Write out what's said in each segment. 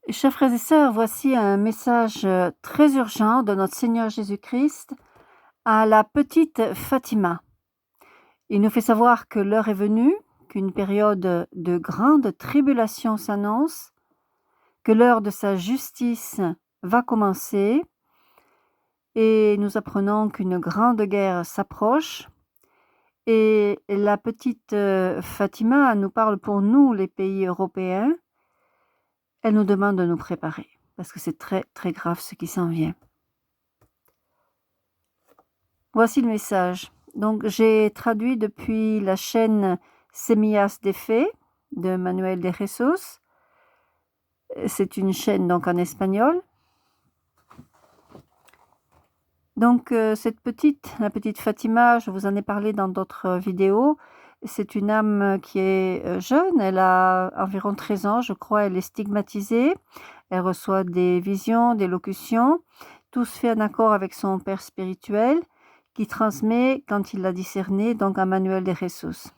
Chers frères et sœurs, voici un message très urgent de notre Seigneur Jésus-Christ à la petite Fatima. Il nous fait savoir que l'heure est venue, qu'une période de grande tribulation s'annonce, que l'heure de sa justice va commencer et nous apprenons qu'une grande guerre s'approche. Et la petite Fatima nous parle pour nous, les pays européens. Elle nous demande de nous préparer parce que c'est très très grave ce qui s'en vient. Voici le message. Donc, j'ai traduit depuis la chaîne Semillas de Fe de Manuel de Jesus. C'est une chaîne donc en espagnol. Donc, la petite Fatima, je vous en ai parlé dans d'autres vidéos. C'est une âme qui est jeune. Elle a environ 13 ans, je crois. Elle est stigmatisée. Elle reçoit des visions, des locutions. Tout se fait en accord avec son père spirituel, qui transmet, quand il l'a discerné, donc à Manuel de Jesus.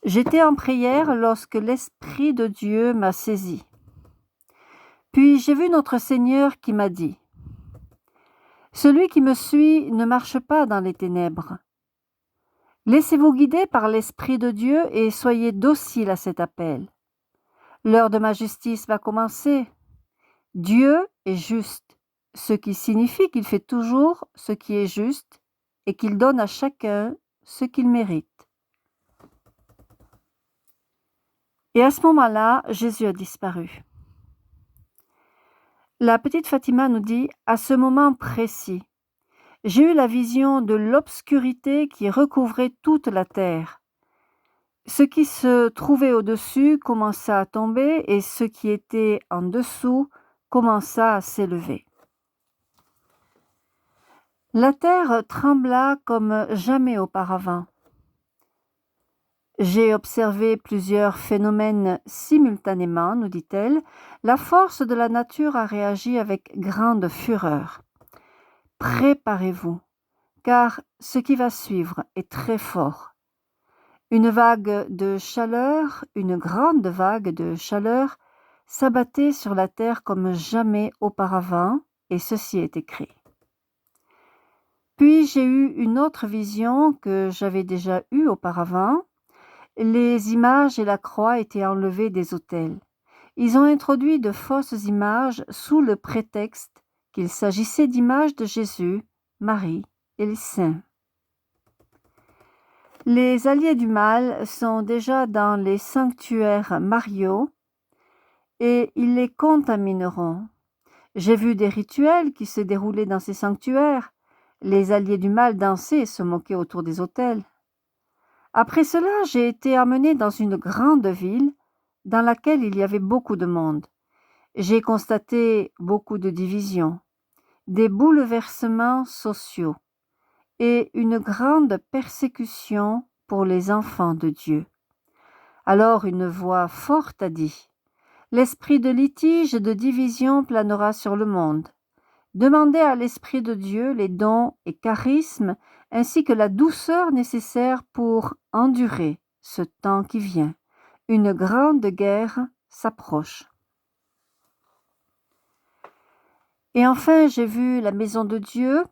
J'étais en prière lorsque l'Esprit de Dieu m'a saisi. Puis j'ai vu notre Seigneur qui m'a dit : « Celui qui me suit ne marche pas dans les ténèbres. Laissez-vous guider par l'Esprit de Dieu et soyez docile à cet appel. L'heure de ma justice va commencer. Dieu est juste, ce qui signifie qu'il fait toujours ce qui est juste et qu'il donne à chacun ce qu'il mérite. » Et à ce moment-là, Jésus a disparu. La petite Fatima nous dit : « À ce moment précis, j'ai eu la vision de l'obscurité qui recouvrait toute la terre. Ce qui se trouvait au-dessus commença à tomber et ce qui était en dessous commença à s'élever. La terre trembla comme jamais auparavant. J'ai observé plusieurs phénomènes simultanément, nous dit-elle. La force de la nature a réagi avec grande fureur. Préparez-vous, car ce qui va suivre est très fort. Une vague de chaleur, une grande vague de chaleur, s'abattait sur la terre comme jamais auparavant, et ceci est écrit. Puis j'ai eu une autre vision que j'avais déjà eue auparavant. Les images et la croix étaient enlevées des autels. Ils ont introduit de fausses images sous le prétexte qu'il s'agissait d'images de Jésus, Marie et les saints. Les alliés du mal sont déjà dans les sanctuaires mariaux et ils les contamineront. J'ai vu des rituels qui se déroulaient dans ces sanctuaires. Les alliés du mal dansaient et se moquaient autour des autels. Après cela, j'ai été amené dans une grande ville dans laquelle il y avait beaucoup de monde. J'ai constaté beaucoup de divisions, des bouleversements sociaux et une grande persécution pour les enfants de Dieu. Alors une voix forte a dit : « L'esprit de litige et de division planera sur le monde. Demandez à l'Esprit de Dieu les dons et charismes ainsi que la douceur nécessaire pour endurer ce temps qui vient. Une grande guerre s'approche. » Et enfin, j'ai vu la maison de Dieu.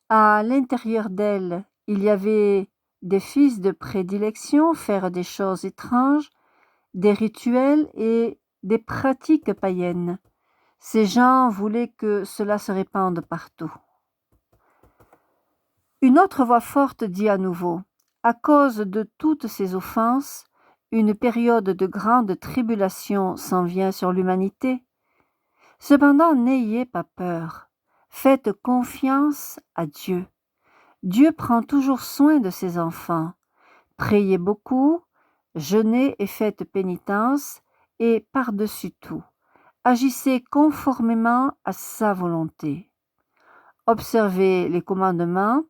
À l'intérieur d'elle, il y avait des fils de prédilection faire des choses étranges, des rituels et des pratiques païennes. Ces gens voulaient que cela se répande partout. Une autre voix forte dit à nouveau : « À cause de toutes ces offenses, une période de grande tribulation s'en vient sur l'humanité. Cependant, n'ayez pas peur. Faites confiance à Dieu. Dieu prend toujours soin de ses enfants. Priez beaucoup, jeûnez et faites pénitence, et par-dessus tout, agissez conformément à sa volonté. Observez les commandements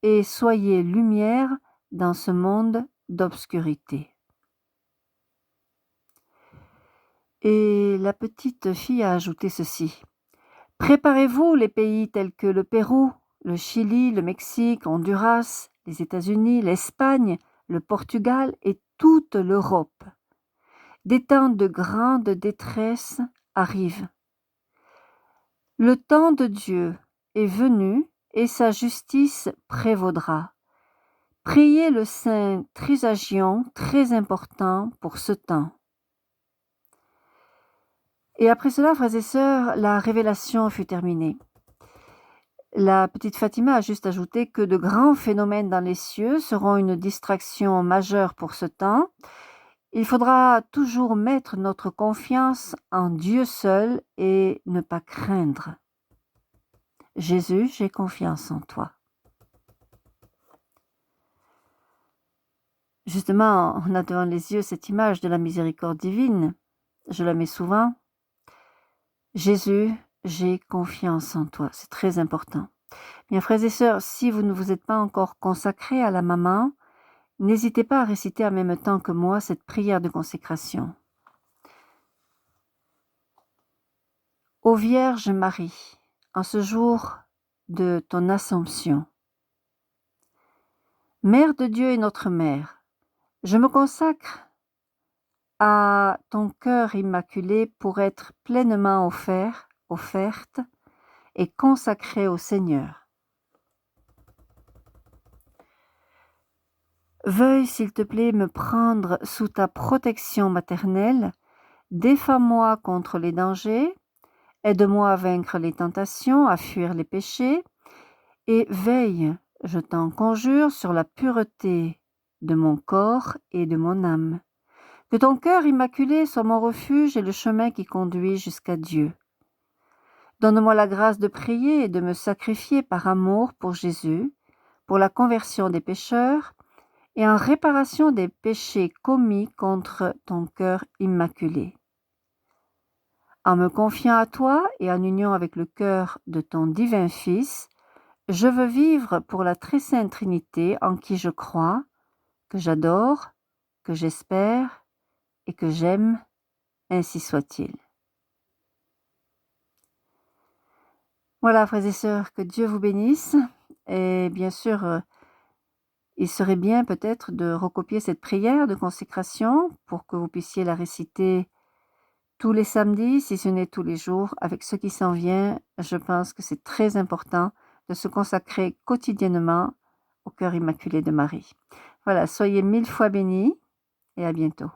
et soyez lumière dans ce monde d'obscurité. » Et la petite fille a ajouté ceci : « Préparez-vous les pays tels que le Pérou, le Chili, le Mexique, Honduras, les États-Unis, l'Espagne, le Portugal et toute l'Europe. Des temps de grande détresse arrivent. Le temps de Dieu est venu et sa justice prévaudra. Priez le saint Trisagion, très important pour ce temps. Et après cela, frères et sœurs, la révélation fut terminée. La petite Fatima a juste ajouté que de grands phénomènes dans les cieux seront une distraction majeure pour ce temps. Il faudra toujours mettre notre confiance en Dieu seul et ne pas craindre. Jésus, j'ai confiance en toi. Justement, on a devant les yeux cette image de la miséricorde divine. Je la mets souvent. Jésus, j'ai confiance en toi. C'est très important. Bien, frères et sœurs, si vous ne vous êtes pas encore consacrés à la maman, n'hésitez pas à réciter en même temps que moi cette prière de consécration. Ô Vierge Marie, en ce jour de ton Assomption, Mère de Dieu et notre Mère, je me consacre à ton cœur immaculé pour être pleinement offerte et consacrée au Seigneur. Veuille, s'il te plaît, me prendre sous ta protection maternelle, défends-moi contre les dangers, aide-moi à vaincre les tentations, à fuir les péchés, et veille, je t'en conjure, sur la pureté de mon corps et de mon âme. Que ton cœur immaculé soit mon refuge et le chemin qui conduit jusqu'à Dieu. Donne-moi la grâce de prier et de me sacrifier par amour pour Jésus, pour la conversion des pécheurs et en réparation des péchés commis contre ton cœur immaculé. En me confiant à toi et en union avec le cœur de ton divin Fils, je veux vivre pour la très sainte Trinité en qui je crois, que j'adore, que j'espère et que j'aime, ainsi soit-il. Voilà, frères et sœurs, que Dieu vous bénisse. Et bien sûr, il serait bien peut-être de recopier cette prière de consécration pour que vous puissiez la réciter tous les samedis, si ce n'est tous les jours. Avec ce qui s'en vient, je pense que c'est très important de se consacrer quotidiennement au cœur immaculé de Marie. Voilà, soyez 1000 fois bénis et à bientôt.